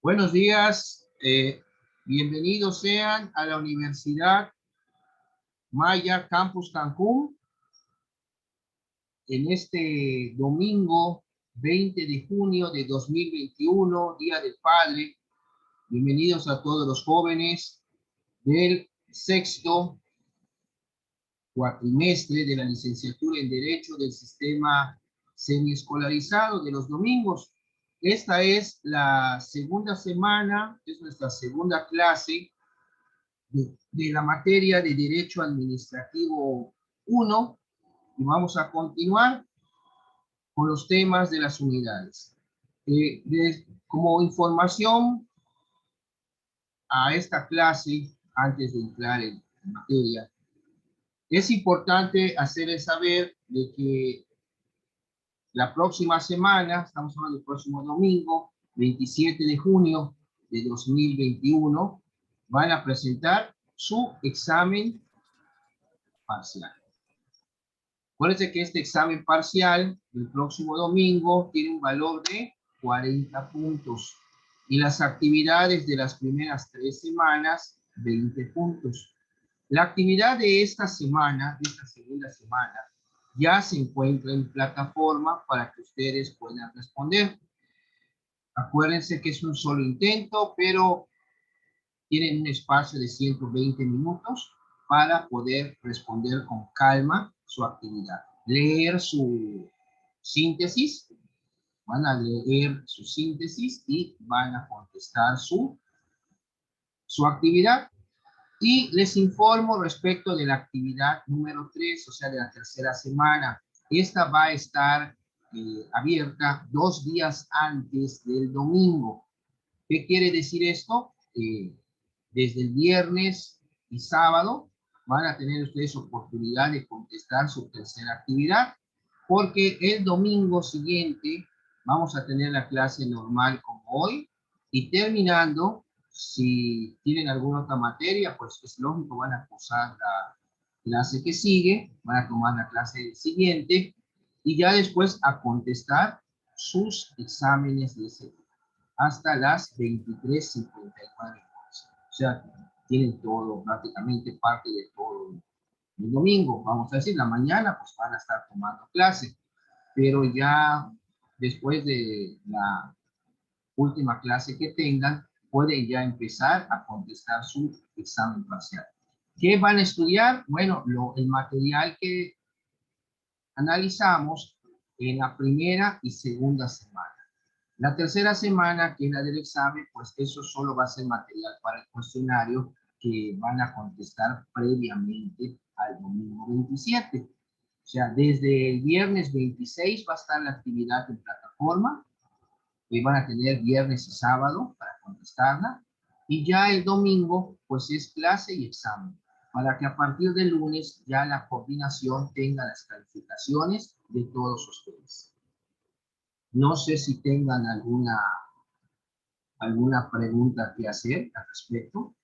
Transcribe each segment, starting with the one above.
Buenos días, bienvenidos sean a la Universidad Maya Campus Cancún en este domingo 20 de junio de 2021, Día del Padre. Bienvenidos a todos los jóvenes del sexto cuatrimestre de la licenciatura en Derecho del sistema semiescolarizado de los domingos. Esta es la segunda semana, es nuestra segunda clase de la materia de Derecho Administrativo 1 y vamos a continuar con los temas de las unidades. Como información a esta clase, antes de entrar en materia, es importante hacerles saber de que la próxima semana, estamos hablando del próximo domingo, 27 de junio de 2021, van a presentar su examen parcial. Acuérdense que este examen parcial del próximo domingo tiene un valor de 40 puntos y las actividades de las primeras 3 semanas, 20 puntos. La actividad de esta semana, de esta segunda semana, ya se encuentra en plataforma para que ustedes puedan responder. Acuérdense que es un solo intento, pero tienen un espacio de 120 minutos para poder responder con calma su actividad. Leer su síntesis, van a leer su síntesis y van a contestar su actividad. Y les informo respecto de la actividad número 3, o sea, de la tercera semana. Esta va a estar abierta 2 días antes del domingo. ¿Qué quiere decir esto? Desde el viernes y sábado van a tener ustedes oportunidad de contestar su tercera actividad, porque el domingo siguiente vamos a tener la clase normal como hoy, y terminando, si tienen alguna otra materia, pues es lógico, van a cursar la clase que sigue, van a tomar la clase siguiente, y ya después a contestar sus exámenes de ese día hasta las 23:59 horas. O sea, tienen todo, prácticamente parte de todo el domingo. Vamos a decir, la mañana pues van a estar tomando clase, pero ya después de la última clase que tengan, pueden ya empezar a contestar su examen parcial. ¿Qué van a estudiar? Bueno, el material que analizamos en la primera y segunda semana. La tercera semana, que es la del examen, pues eso solo va a ser material para el cuestionario que van a contestar previamente al domingo 27. O sea, desde el viernes 26 va a estar la actividad en plataforma, y van a tener viernes y sábado para contestarla, y ya el domingo, pues es clase y examen, para que a partir del lunes ya la coordinación tenga las calificaciones de todos ustedes. No sé si tengan alguna pregunta que hacer al respecto.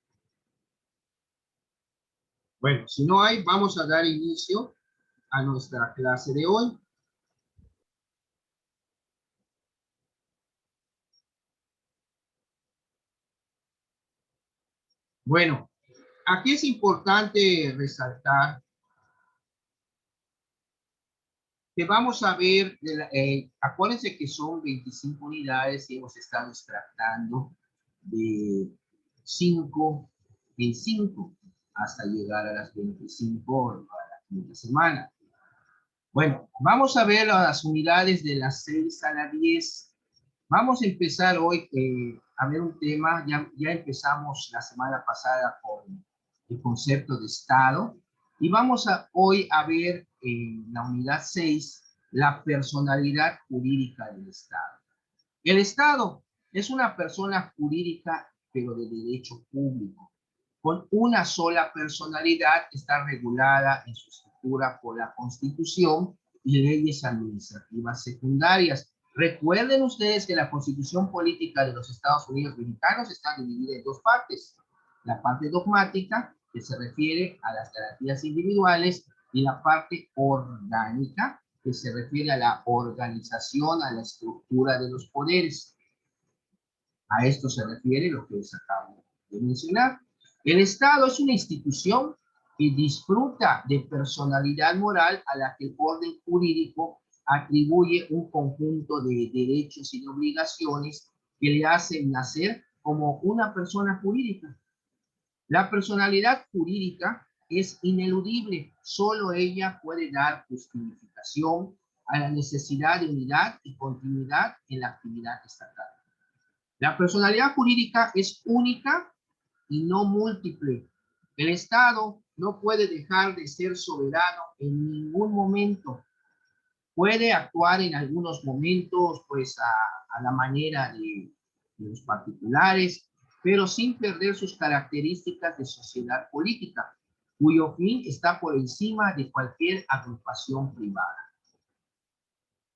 Bueno, si no hay, vamos a dar inicio a nuestra clase de hoy. Bueno, aquí es importante resaltar que vamos a ver, acuérdense que son 25 unidades y hemos estado extractando de 5 en 5 hasta llegar a las 25 a la quinta semana. Bueno, vamos a ver las unidades de las 6 a la 10. Vamos a empezar hoy a ver un tema, ya empezamos la semana pasada con el concepto de Estado, y vamos hoy a ver en la unidad 6 la personalidad jurídica del Estado. El Estado es una persona jurídica, pero de derecho público, con una sola personalidad que está regulada en su estructura por la Constitución y leyes administrativas secundarias. Recuerden ustedes que la Constitución política de los Estados Unidos mexicanos está dividida en 2 partes. La parte dogmática, que se refiere a las garantías individuales, y la parte orgánica, que se refiere a la organización, a la estructura de los poderes. A esto se refiere lo que les acabo de mencionar. El Estado es una institución que disfruta de personalidad moral a la que el orden jurídico atribuye un conjunto de derechos y de obligaciones que le hacen nacer como una persona jurídica. La personalidad jurídica es ineludible, solo ella puede dar justificación a la necesidad de unidad y continuidad en la actividad estatal. La personalidad jurídica es única y no múltiple. El Estado no puede dejar de ser soberano en ningún momento. Puede actuar en algunos momentos, pues, a la manera de los particulares, pero sin perder sus características de sociedad política, cuyo fin está por encima de cualquier agrupación privada.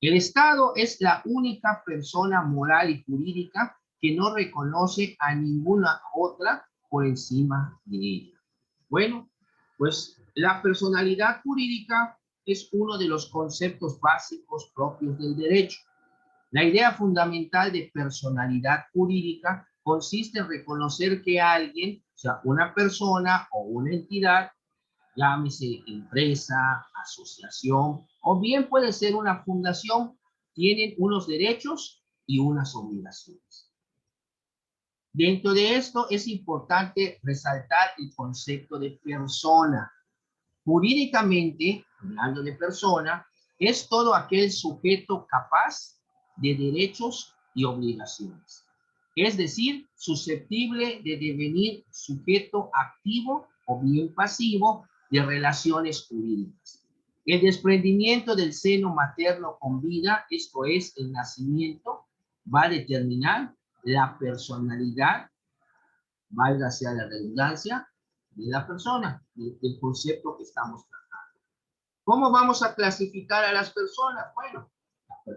El Estado es la única persona moral y jurídica que no reconoce a ninguna otra por encima de ella. Bueno, pues la personalidad jurídica es uno de los conceptos básicos propios del derecho. La idea fundamental de personalidad jurídica consiste en reconocer que alguien, o sea, una persona o una entidad, llámese empresa, asociación, o bien puede ser una fundación, tienen unos derechos y unas obligaciones. Dentro de esto es importante resaltar el concepto de persona. Jurídicamente, hablando de persona, es todo aquel sujeto capaz de derechos y obligaciones. Es decir, susceptible de devenir sujeto activo o bien pasivo de relaciones jurídicas. El desprendimiento del seno materno con vida, esto es, el nacimiento, va a determinar la personalidad, valga sea la redundancia, de la persona, del concepto que estamos tratando. ¿Cómo vamos a clasificar a las personas? Bueno,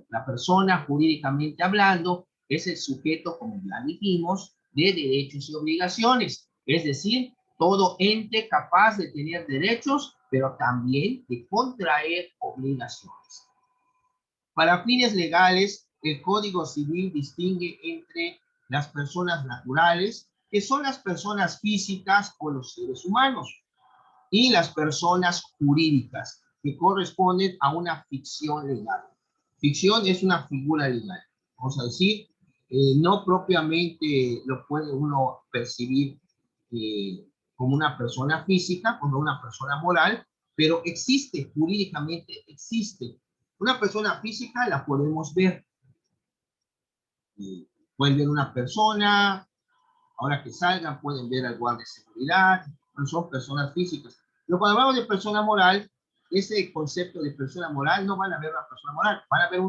la persona jurídicamente hablando es el sujeto, como ya dijimos, de derechos y obligaciones, es decir, todo ente capaz de tener derechos, pero también de contraer obligaciones. Para fines legales, el Código Civil distingue entre las personas naturales, que son las personas físicas o los seres humanos, y las personas jurídicas, que corresponden a una ficción legal. Ficción es una figura legal, vamos a decir, no propiamente lo puede uno percibir como una persona física, como una persona moral, pero existe, jurídicamente existe. Una persona física la podemos ver. Pueden ver una persona, ahora que salgan pueden ver al guardia de seguridad, no son personas físicas. Pero cuando hablamos de persona moral, ese concepto de persona moral no van a ver una persona moral, van a ver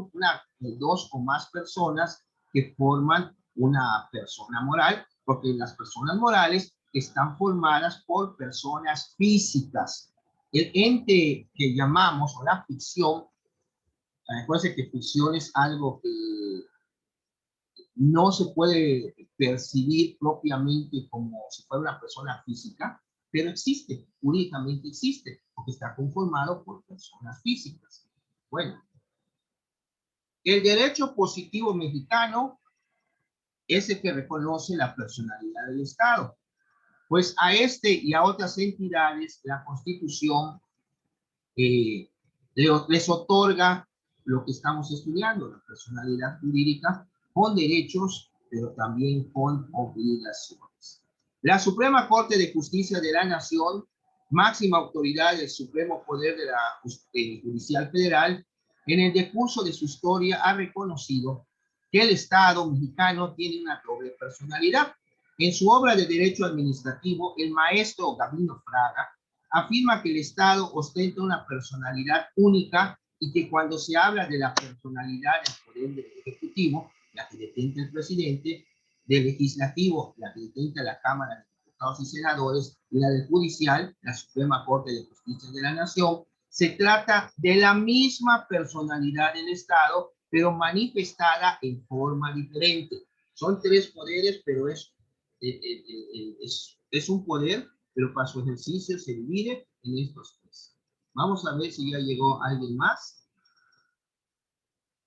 dos o más personas que forman una persona moral, porque las personas morales están formadas por personas físicas. El ente que llamamos, o la ficción, acuérdense que ficción es algo que no se puede percibir propiamente como si fuera una persona física, pero existe, jurídicamente existe, porque está conformado por personas físicas. Bueno, el derecho positivo mexicano es el que reconoce la personalidad del Estado. Pues a este y a otras entidades, la Constitución les otorga lo que estamos estudiando, la personalidad jurídica, con derechos, pero también con obligaciones. La Suprema Corte de Justicia de la Nación, máxima autoridad del supremo poder de la Judicial Federal, en el decurso de su historia ha reconocido que el Estado mexicano tiene una doble personalidad. En su obra de Derecho Administrativo, el maestro Gabino Fraga afirma que el Estado ostenta una personalidad única y que cuando se habla de la personalidad del poder del Ejecutivo, la que detenta el presidente, del Legislativo, la que detenta la Cámara de Diputados y Senadores, y la del Judicial, la Suprema Corte de Justicia de la Nación, se trata de la misma personalidad del Estado, pero manifestada en forma diferente. Son tres poderes, pero es un poder, pero para su ejercicio se divide en estos tres. Vamos a ver si ya llegó alguien más.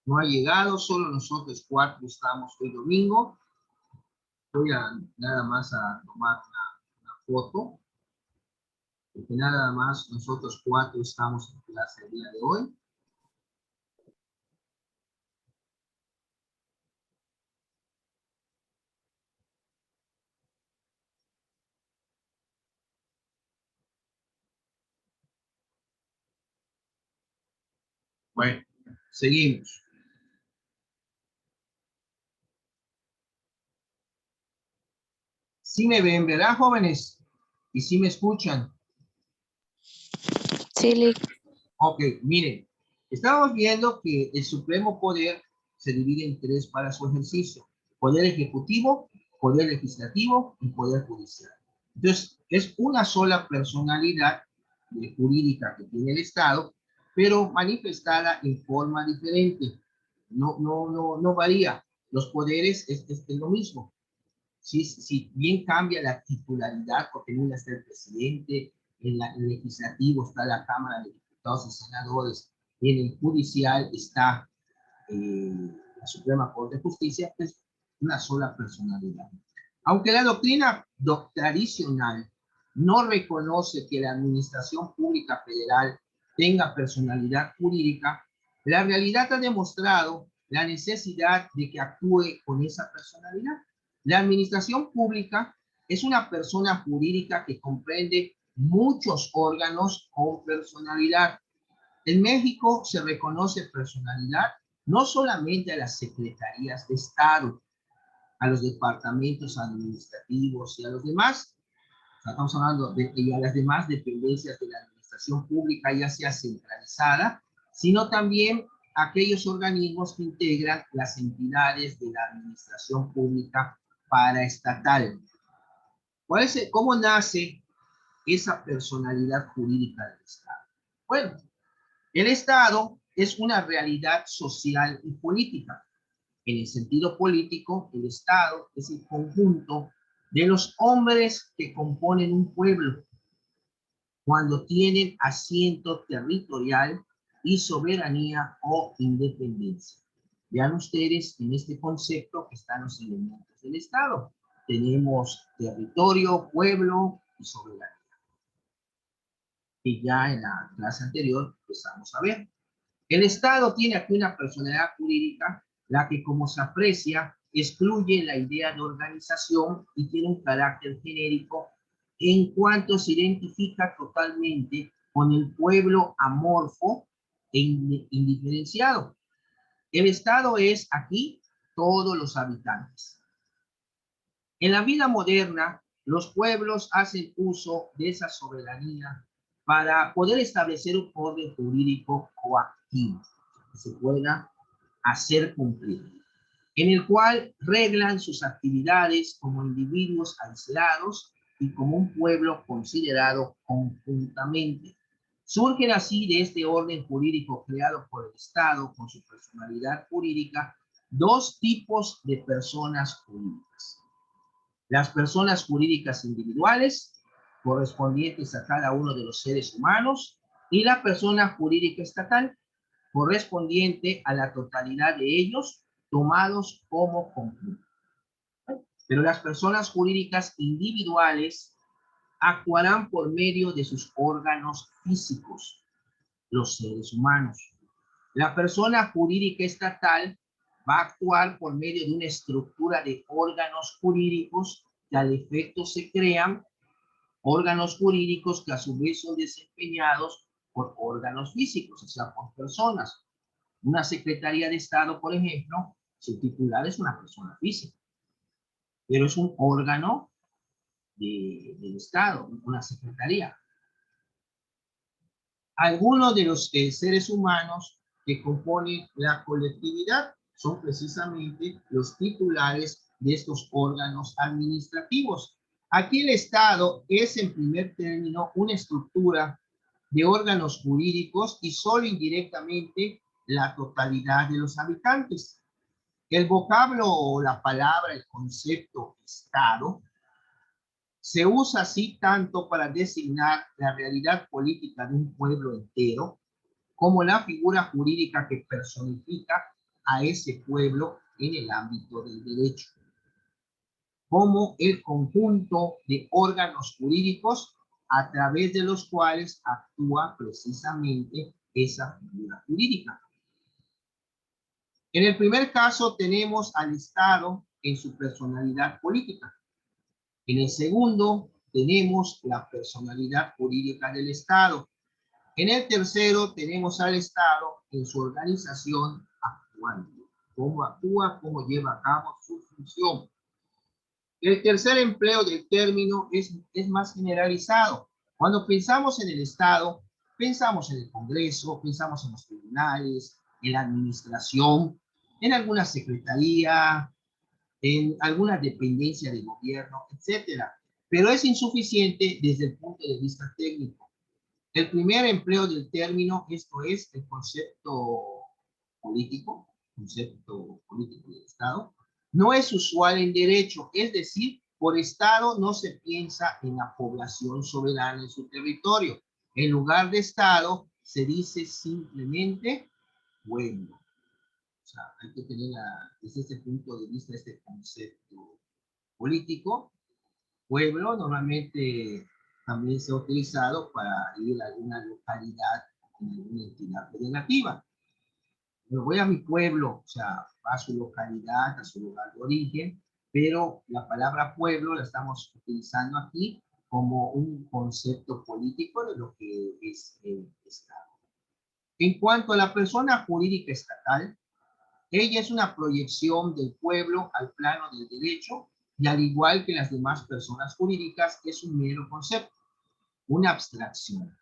No ha llegado, solo nosotros cuatro estamos hoy domingo. Voy a nada más a tomar una foto, porque nada más nosotros cuatro estamos en clase el día de hoy. Bueno, seguimos. Sí me ven, ¿verdad, jóvenes? Y sí me escuchan. Sí, Lick. Ok, miren, estábamos viendo que el supremo poder se divide en tres para su ejercicio: poder ejecutivo, poder legislativo y poder judicial. Entonces, es una sola personalidad jurídica que tiene el Estado, pero manifestada en forma diferente. No varía. Los poderes es lo mismo. Si bien cambia la titularidad, porque en una está el presidente, en el legislativo está la Cámara de Diputados y Senadores, y en el judicial está la Suprema Corte de Justicia, es una sola personalidad. Aunque la doctrina tradicional no reconoce que la administración pública federal tenga personalidad jurídica, la realidad ha demostrado la necesidad de que actúe con esa personalidad. La administración pública es una persona jurídica que comprende muchos órganos con personalidad. En México se reconoce personalidad no solamente a las secretarías de Estado, a los departamentos administrativos y a los demás, o sea, estamos hablando de y a las demás dependencias de la administración pública, ya sea centralizada, sino también aquellos organismos que integran las entidades de la administración pública paraestatal. ¿Cómo nace esa personalidad jurídica del Estado? Bueno, el Estado es una realidad social y política. En el sentido político, el Estado es el conjunto de los hombres que componen un pueblo cuando tienen asiento territorial y soberanía o independencia. Vean ustedes en este concepto que están los elementos del Estado. Tenemos territorio, pueblo y soberanía, que ya en la clase anterior empezamos a ver. El Estado tiene aquí una personalidad jurídica, la que, como se aprecia, excluye la idea de organización y tiene un carácter genérico en cuanto se identifica totalmente con el pueblo amorfo e indiferenciado. El Estado es aquí todos los habitantes. En la vida moderna, los pueblos hacen uso de esa soberanía para poder establecer un orden jurídico coactivo que se pueda hacer cumplir, en el cual reglan sus actividades como individuos aislados y como un pueblo considerado conjuntamente. Surgen así de este orden jurídico creado por el Estado con su personalidad jurídica dos tipos de personas jurídicas: las personas jurídicas individuales, correspondientes a cada uno de los seres humanos, y la persona jurídica estatal, correspondiente a la totalidad de ellos, tomados como conjunto. Pero las personas jurídicas individuales actuarán por medio de sus órganos físicos, los seres humanos. La persona jurídica estatal va a actuar por medio de una estructura de órganos jurídicos que al efecto se crean órganos jurídicos que a su vez son desempeñados por órganos físicos, o sea, por personas. Una Secretaría de Estado, por ejemplo, su titular es una persona física, pero es un órgano del Estado, una secretaría. Algunos de los seres humanos que componen la colectividad son precisamente los titulares de estos órganos administrativos. Aquí el Estado es en primer término una estructura de órganos jurídicos y solo indirectamente la totalidad de los habitantes. El vocablo o la palabra, el concepto Estado, se usa así tanto para designar la realidad política de un pueblo entero, como la figura jurídica que personifica a ese pueblo en el ámbito del derecho. como el conjunto de órganos jurídicos a través de los cuales actúa precisamente esa figura jurídica. En el primer caso tenemos al Estado en su personalidad política. En el segundo tenemos la personalidad jurídica del Estado. En el tercero tenemos al Estado en su organización actuante. Cómo actúa, cómo lleva a cabo su función. El tercer empleo del término es más generalizado. Cuando pensamos en el Estado, pensamos en el Congreso, pensamos en los tribunales, en la administración, en alguna secretaría, en alguna dependencia de gobierno, etcétera. Pero es insuficiente desde el punto de vista técnico. El primer empleo del término, esto es el concepto político del Estado, no es usual en derecho, es decir, por Estado no se piensa en la población soberana en su territorio. En lugar de Estado se dice simplemente pueblo. O sea, hay que tener desde este punto de vista este concepto político. Pueblo normalmente también se ha utilizado para ir a alguna localidad en alguna entidad federativa. Pero voy a mi pueblo, o sea, va a su localidad, a su lugar de origen, pero la palabra pueblo la estamos utilizando aquí como un concepto político de lo que es el Estado. En cuanto a la persona jurídica estatal, ella es una proyección del pueblo al plano del derecho y al igual que las demás personas jurídicas es un mero concepto, una abstracción,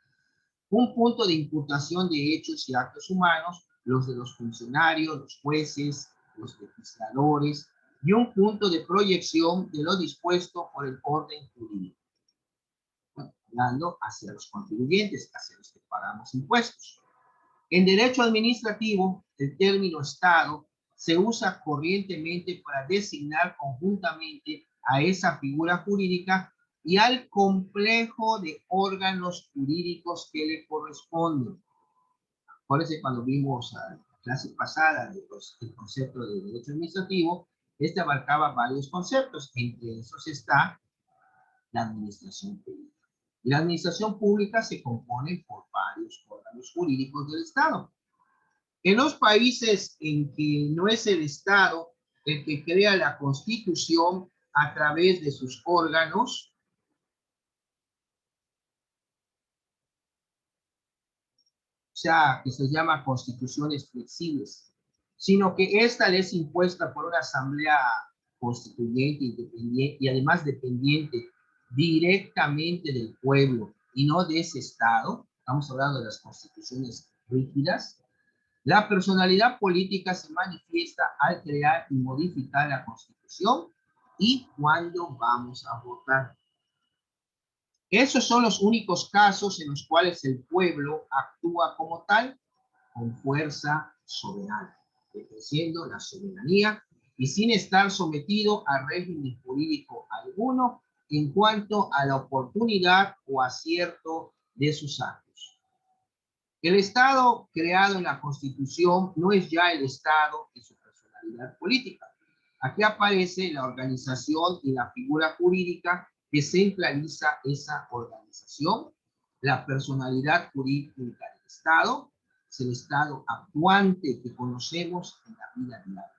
un punto de imputación de hechos y actos humanos, los de los funcionarios, los jueces, los legisladores, y un punto de proyección de lo dispuesto por el orden jurídico, hablando hacia los contribuyentes, hacia los que pagamos impuestos. En derecho administrativo, el término Estado se usa corrientemente para designar conjuntamente a esa figura jurídica y al complejo de órganos jurídicos que le corresponden. Por eso cuando vimos a la clase pasada el concepto de derecho administrativo, este abarcaba varios conceptos, entre esos está la administración pública. Y la administración pública se compone por varios órganos jurídicos del Estado. En los países en que no es el Estado el que crea la Constitución a través de sus órganos, o sea, que se llama constituciones flexibles, sino que esta ley es impuesta por una asamblea constituyente, independiente y además dependiente directamente del pueblo y no de ese Estado. Estamos hablando de las constituciones rígidas. La personalidad política se manifiesta al crear y modificar la Constitución y cuando vamos a votar. Esos son los únicos casos en los cuales el pueblo actúa como tal, con fuerza soberana, ejerciendo la soberanía y sin estar sometido a régimen jurídico alguno en cuanto a la oportunidad o acierto de sus actos. El Estado creado en la Constitución no es ya el Estado en su personalidad política. Aquí aparece la organización y la figura jurídica que centraliza esa organización. La personalidad jurídica del Estado es el Estado actuante que conocemos en la vida diaria.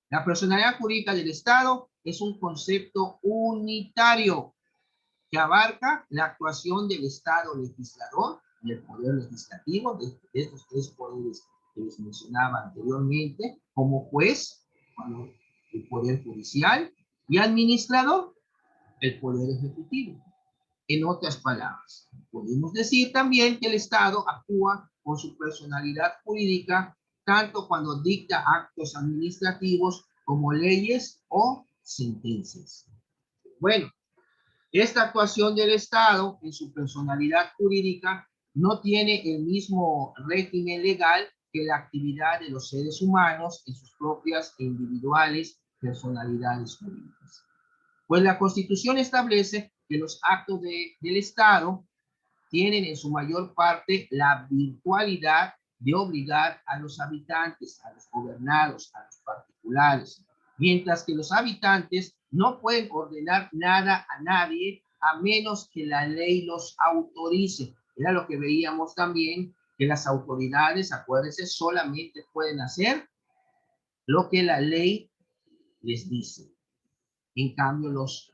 La personalidad jurídica del Estado es un concepto unitario que abarca la actuación del Estado legislador, del poder legislativo, de estos tres poderes que les mencionaba anteriormente, como juez, el poder judicial, y administrador, el poder ejecutivo. En otras palabras, podemos decir también que el Estado actúa con su personalidad jurídica tanto cuando dicta actos administrativos como leyes o sentencias. Bueno, esta actuación del Estado en su personalidad jurídica no tiene el mismo régimen legal que la actividad de los seres humanos en sus propias e individuales personalidades jurídicas. Pues la Constitución establece que los actos del Estado tienen en su mayor parte la virtualidad de obligar a los habitantes, a los gobernados, a los particulares, mientras que los habitantes no pueden ordenar nada a nadie a menos que la ley los autorice. Era lo que veíamos también, que las autoridades, acuérdense, solamente pueden hacer lo que la ley les dice. En cambio, los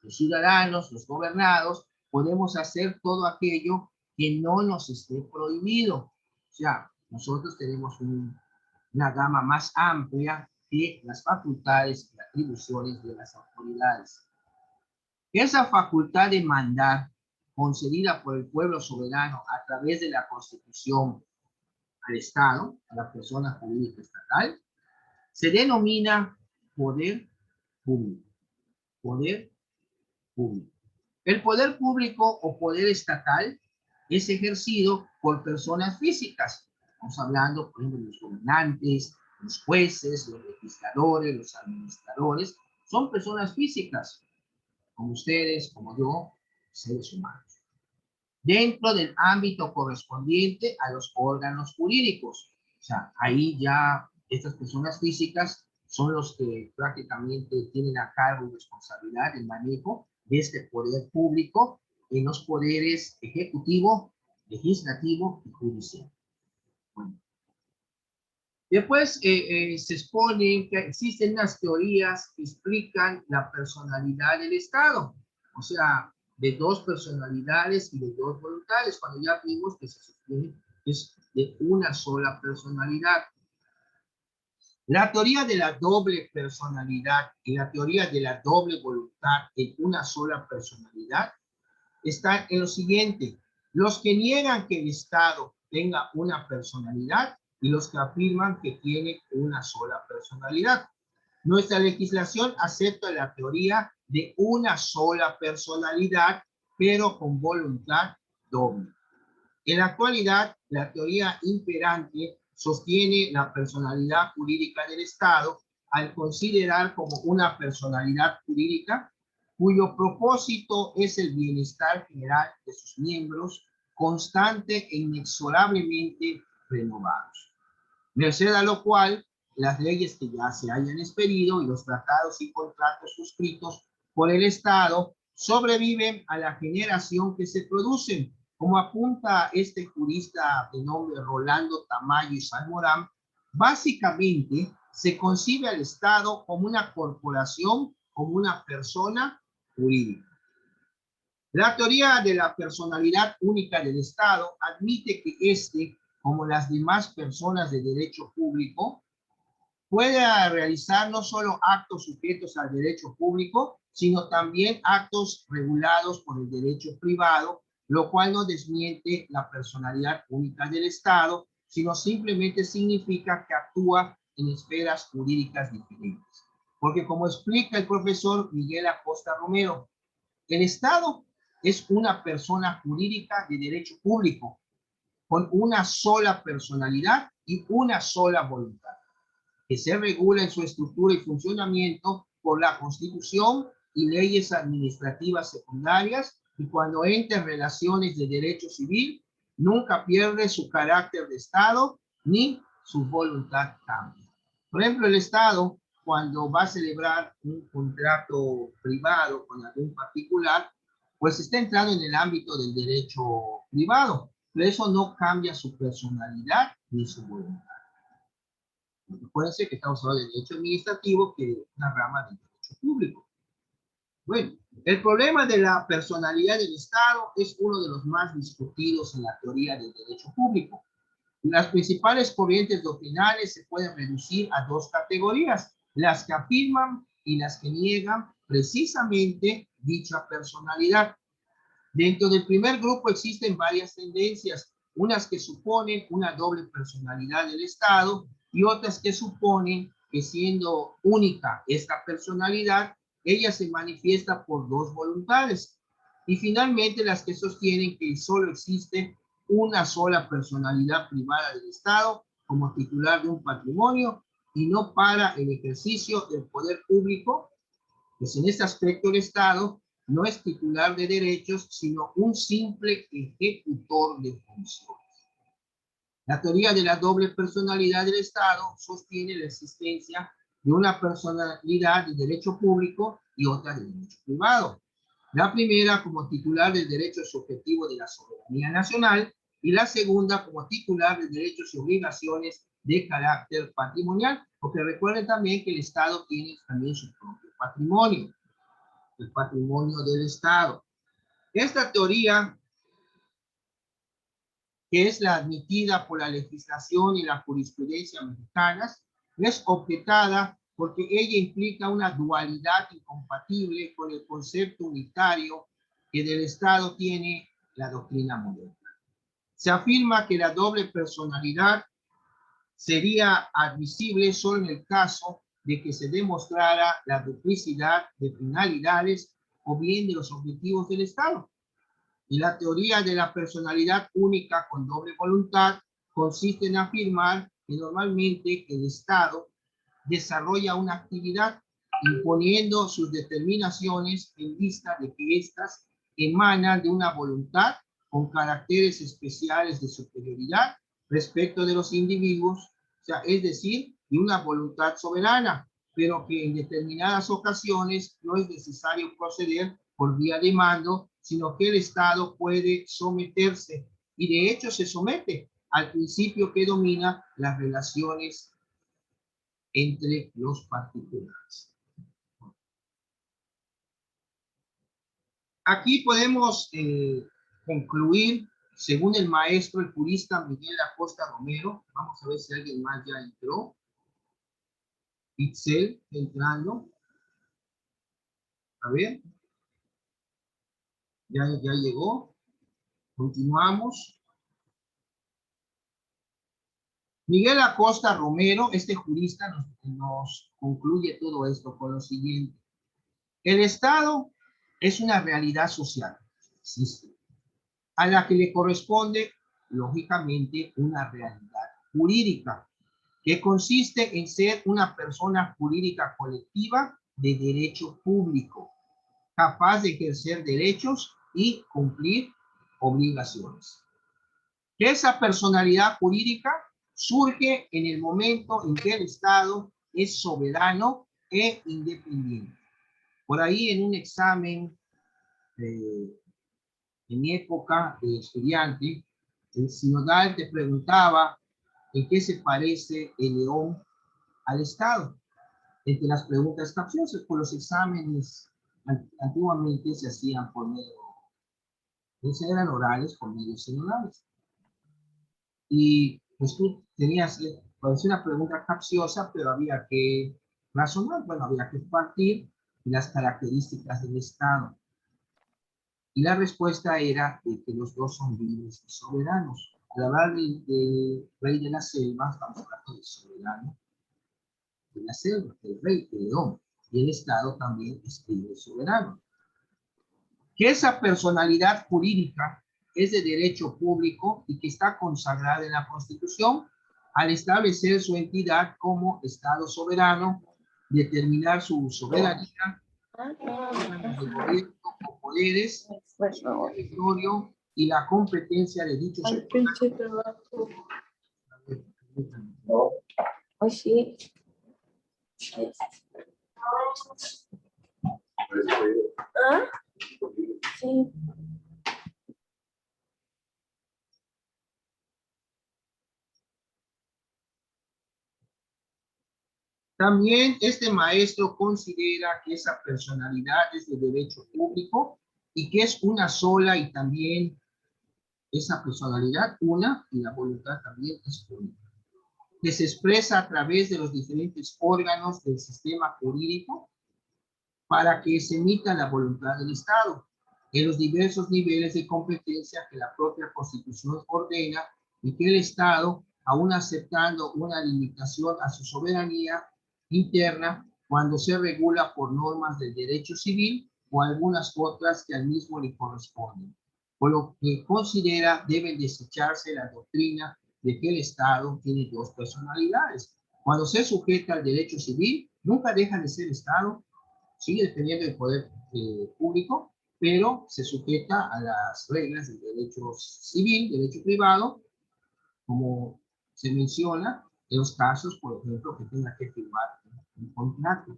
ciudadanos, los gobernados, podemos hacer todo aquello que no nos esté prohibido. O sea, nosotros tenemos una gama más amplia de las facultades y atribuciones de las autoridades. Esa facultad de mandar, concedida por el pueblo soberano a través de la Constitución al Estado, a la persona jurídica estatal, se denomina poder público. Poder público. El poder público o poder estatal es ejercido por personas físicas. Estamos hablando, por ejemplo, de los gobernantes, los jueces, los legisladores, los administradores. Son personas físicas, como ustedes, como yo, seres humanos, dentro del ámbito correspondiente a los órganos jurídicos. O sea, ahí ya estas personas físicas son los que prácticamente tienen a cargo y responsabilidad del manejo de este poder público en los poderes ejecutivo, legislativo y judicial. Bueno. Después se expone que existen unas teorías que explican la personalidad del Estado, o sea, de dos personalidades y de dos voluntades, cuando ya vimos que se sostiene que es de una sola personalidad. La teoría de la doble personalidad y la teoría de la doble voluntad en una sola personalidad está en lo siguiente: los que niegan que el Estado tenga una personalidad y los que afirman que tiene una sola personalidad. Nuestra legislación acepta la teoría de una sola personalidad, pero con voluntad doble. En la actualidad, la teoría imperante sostiene la personalidad jurídica del Estado al considerar como una personalidad jurídica cuyo propósito es el bienestar general de sus miembros, constante e inexorablemente renovados. Merced a lo cual, las leyes que ya se hayan expedido y los tratados y contratos suscritos por el Estado sobreviven a la generación que se producen, como apunta este jurista de nombre Rolando Tamayo y Salmorán. Básicamente se concibe al Estado como una corporación, como una persona jurídica. La teoría de la personalidad única del Estado admite que éste, como las demás personas de derecho público, puede realizar no solo actos sujetos al derecho público, sino también actos regulados por el derecho privado, lo cual no desmiente la personalidad única del Estado, sino simplemente significa que actúa en esferas jurídicas diferentes. Porque como explica el profesor Miguel Acosta Romero, el Estado es una persona jurídica de derecho público, con una sola personalidad y una sola voluntad, que se regula en su estructura y funcionamiento por la Constitución y leyes administrativas secundarias, y cuando entra en relaciones de derecho civil, nunca pierde su carácter de Estado ni su voluntad cambia. Por ejemplo, el Estado, cuando va a celebrar un contrato privado con algún particular, pues está entrando en el ámbito del derecho privado, pero eso no cambia su personalidad ni su voluntad. Acuérdense que estamos hablando de derecho administrativo, que es una rama del derecho público. Bueno, el problema de la personalidad del Estado es uno de los más discutidos en la teoría del derecho público. Las principales corrientes doctrinales se pueden reducir a dos categorías: las que afirman y las que niegan precisamente dicha personalidad. Dentro del primer grupo existen varias tendencias, unas que suponen una doble personalidad del Estado y otras que suponen que, siendo única esta personalidad, ella se manifiesta por dos voluntades. Y finalmente las que sostienen que solo existe una sola personalidad privada del Estado como titular de un patrimonio y no para el ejercicio del poder público, pues en este aspecto el Estado no es titular de derechos, sino un simple ejecutor de funciones. La teoría de la doble personalidad del Estado sostiene la existencia de una personalidad de derecho público y otra de derecho privado. La primera como titular del derecho subjetivo de la soberanía nacional y la segunda como titular de derechos y obligaciones de carácter patrimonial, porque recuerden también que el Estado tiene también su propio patrimonio, el patrimonio del Estado. Esta teoría, que es la admitida por la legislación y la jurisprudencia mexicanas, es objetada porque ella implica una dualidad incompatible con el concepto unitario que del Estado tiene la doctrina moderna. Se afirma que la doble personalidad sería admisible solo en el caso de que se demostrara la duplicidad de finalidades o bien de los objetivos del Estado. Y la teoría de la personalidad única con doble voluntad consiste en afirmar que normalmente el Estado desarrolla una actividad imponiendo sus determinaciones en vista de que éstas emanan de una voluntad con caracteres especiales de superioridad respecto de los individuos, o sea, es decir, de una voluntad soberana, pero que en determinadas ocasiones no es necesario proceder por vía de mando, sino que el Estado puede someterse, y de hecho se somete al principio que domina las relaciones entre los particulares. Aquí podemos concluir, según el maestro, el jurista Miguel Acosta Romero. Vamos a ver si alguien más ya entró. Itzel, entrando. A ver. Ya llegó. Continuamos. Miguel Acosta Romero, este jurista, nos concluye todo esto con lo siguiente. El Estado es una realidad social, existe, a la que le corresponde, lógicamente, una realidad jurídica, que consiste en ser una persona jurídica colectiva de derecho público, capaz de ejercer derechos y cumplir obligaciones. Esa personalidad jurídica surge en el momento en que el Estado es soberano e independiente. Por ahí en un examen en mi época de estudiante, el sinodal te preguntaba en qué se parece el león al Estado. Entre las preguntas capciosas, por los exámenes antiguamente se hacían por medio, eran orales por medio sinodales. Y pues tú tenías, parecía una pregunta capciosa, pero había que razonar, bueno, había que partir de las características del Estado. Y la respuesta era que los dos son libres y soberanos. Al hablar del rey de la selva, estamos hablando del soberano de la selva, del rey, del león. Y el Estado también es libre y soberano. Que esa personalidad jurídica es de derecho público y que está consagrada en la Constitución al establecer su entidad como Estado soberano, determinar su soberanía, el gobierno con poderes, su territorio y la competencia de dichos. Sí. ¿Ah? Sí. También este maestro considera que esa personalidad es de derecho público y que es una sola, y también esa personalidad una y la voluntad también es única, que se expresa a través de los diferentes órganos del sistema jurídico para que se emita la voluntad del Estado en los diversos niveles de competencia que la propia Constitución ordena, y que el Estado, aún aceptando una limitación a su soberanía interna, cuando se regula por normas del derecho civil o algunas otras que al mismo le corresponden, por lo que considera deben desecharse la doctrina de que el Estado tiene dos personalidades. Cuando se sujeta al derecho civil, nunca deja de ser Estado, sigue dependiendo del poder público, pero se sujeta a las reglas del derecho civil, derecho privado, como se menciona en los casos, por ejemplo, que tenga que firmar un contrato.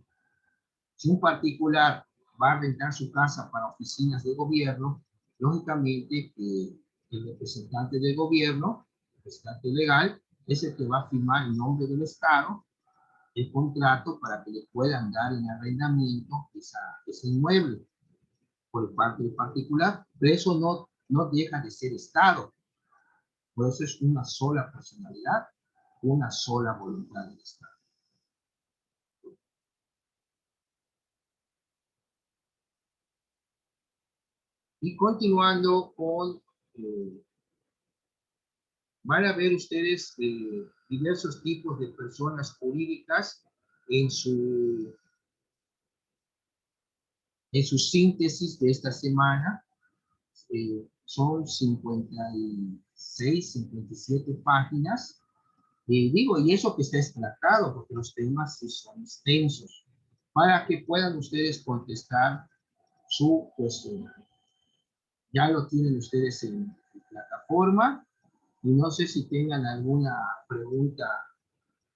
Si un particular va a rentar su casa para oficinas de gobierno, lógicamente el representante del gobierno, el representante legal, es el que va a firmar en nombre del Estado el contrato para que le puedan dar en arrendamiento ese inmueble por parte del particular. Pero eso no deja de ser Estado. Por eso es una sola personalidad, una sola voluntad del Estado. Y continuando con, van a ver ustedes diversos tipos de personas jurídicas en su síntesis de esta semana. Son 56, 57 páginas. Digo, y eso que está extractado, porque los temas sí son extensos, para que puedan ustedes contestar su cuestionario. Ya lo tienen ustedes en plataforma, y no sé si tengan alguna pregunta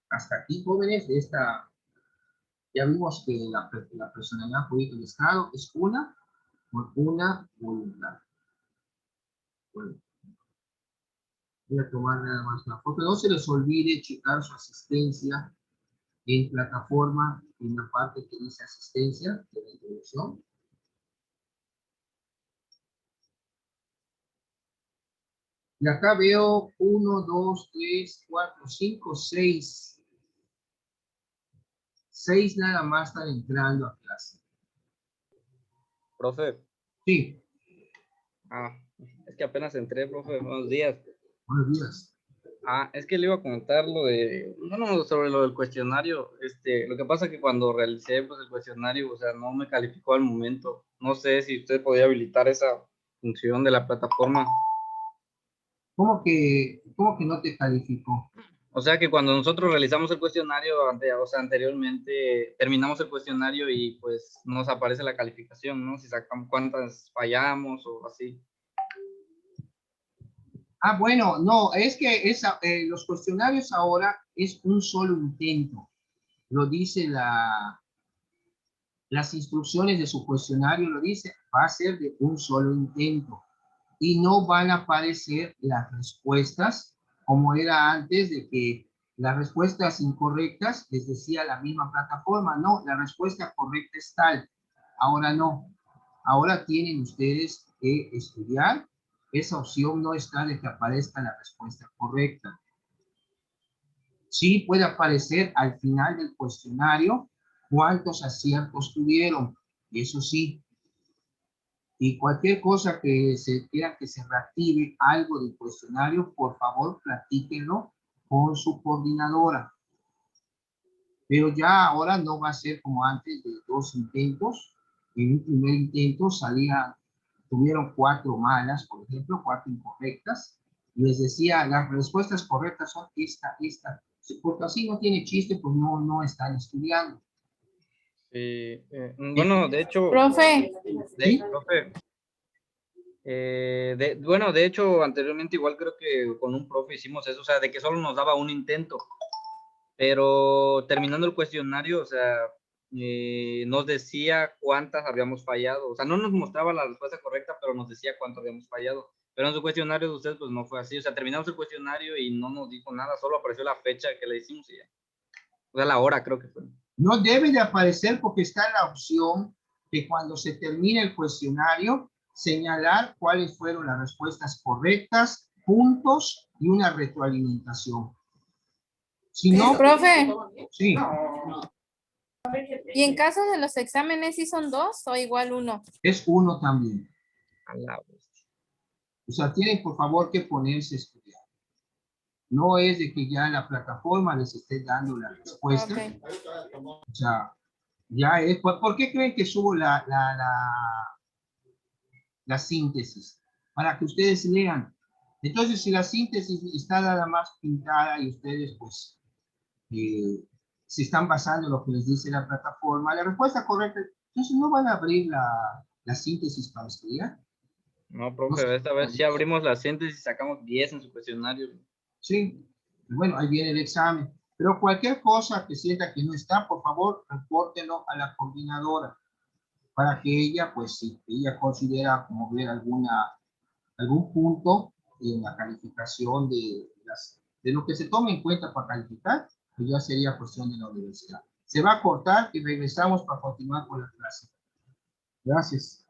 hasta aquí, jóvenes, de esta. Ya vimos que la personalidad jurídica del Estado es una voluntad. Bueno, voy a tomar nada más una foto. No se les olvide checar su asistencia en plataforma, en la parte que dice asistencia de la introducción. Y acá veo 1, 2, 3, 4, 5, 6. 6 nada más están entrando a clase. Profe. Sí. Es que apenas entré, profe. Buenos días. Buenos días. Es que le iba a comentar sobre lo del cuestionario. Lo que pasa es que cuando realicé pues, el cuestionario, o sea, no me calificó al momento. No sé si usted podía habilitar esa función de la plataforma. ¿Cómo que no te calificó? O sea que cuando nosotros realizamos el cuestionario, anteriormente terminamos el cuestionario y pues nos aparece la calificación, ¿no? Si sacamos cuántas fallamos o así. Bueno, no, es que los cuestionarios ahora es un solo intento. Lo dice las instrucciones de su cuestionario, lo dice, va a ser de un solo intento. Y no van a aparecer las respuestas como era antes, de que las respuestas incorrectas les decía la misma plataforma. No, la respuesta correcta es tal. Ahora no. Ahora tienen ustedes que estudiar. Esa opción no está de que aparezca la respuesta correcta. Sí puede aparecer al final del cuestionario cuántos aciertos tuvieron. Eso sí. Y cualquier cosa que se quiera que se reactive algo del cuestionario, por favor, platíquenlo con su coordinadora. Pero ya ahora no va a ser como antes de 2 intentos. En un primer intento tuvieron 4 malas, por ejemplo, 4 incorrectas. Y les decía, las respuestas correctas son esta. Porque así no tiene chiste, pues no están estudiando. Bueno, de hecho... Profe. ¿Sí? Profe. De hecho, anteriormente igual creo que con un profe hicimos eso, o sea, de que solo nos daba un intento. Pero terminando el cuestionario, o sea, nos decía cuántas habíamos fallado. O sea, no nos mostraba la respuesta correcta, pero nos decía cuánto habíamos fallado. Pero en su cuestionario de ustedes, pues no fue así. O sea, terminamos el cuestionario y no nos dijo nada, solo apareció la fecha que le hicimos y ya. O sea, la hora creo que fue. No debe de aparecer porque está la opción que cuando se termine el cuestionario, señalar cuáles fueron las respuestas correctas, puntos y una retroalimentación. Si no, Profe, sí. ¿y en caso de los exámenes sí son 2 o igual 1? Es 1 también. A la vez. O sea, tienen por favor que ponerse a estudiar. No es de que ya la plataforma les esté dando la respuesta. Okay. O sea, ya es. ¿Por qué creen que subo la síntesis? Para que ustedes lean. Entonces, si la síntesis está nada más pintada y ustedes, pues, se están basando en lo que les dice la plataforma, la respuesta correcta, entonces no van a abrir la síntesis para estudiar. No, profe, esta vez sí abrimos la síntesis y sacamos 10 en su cuestionario. Sí, bueno, ahí viene el examen. Pero cualquier cosa que sienta que no está, por favor, repórtenlo a la coordinadora para que ella, pues si ella considera como ver algún punto en la calificación de lo que se tome en cuenta para calificar, pues ya sería cuestión de la universidad. Se va a cortar y regresamos para continuar con la clase. Gracias.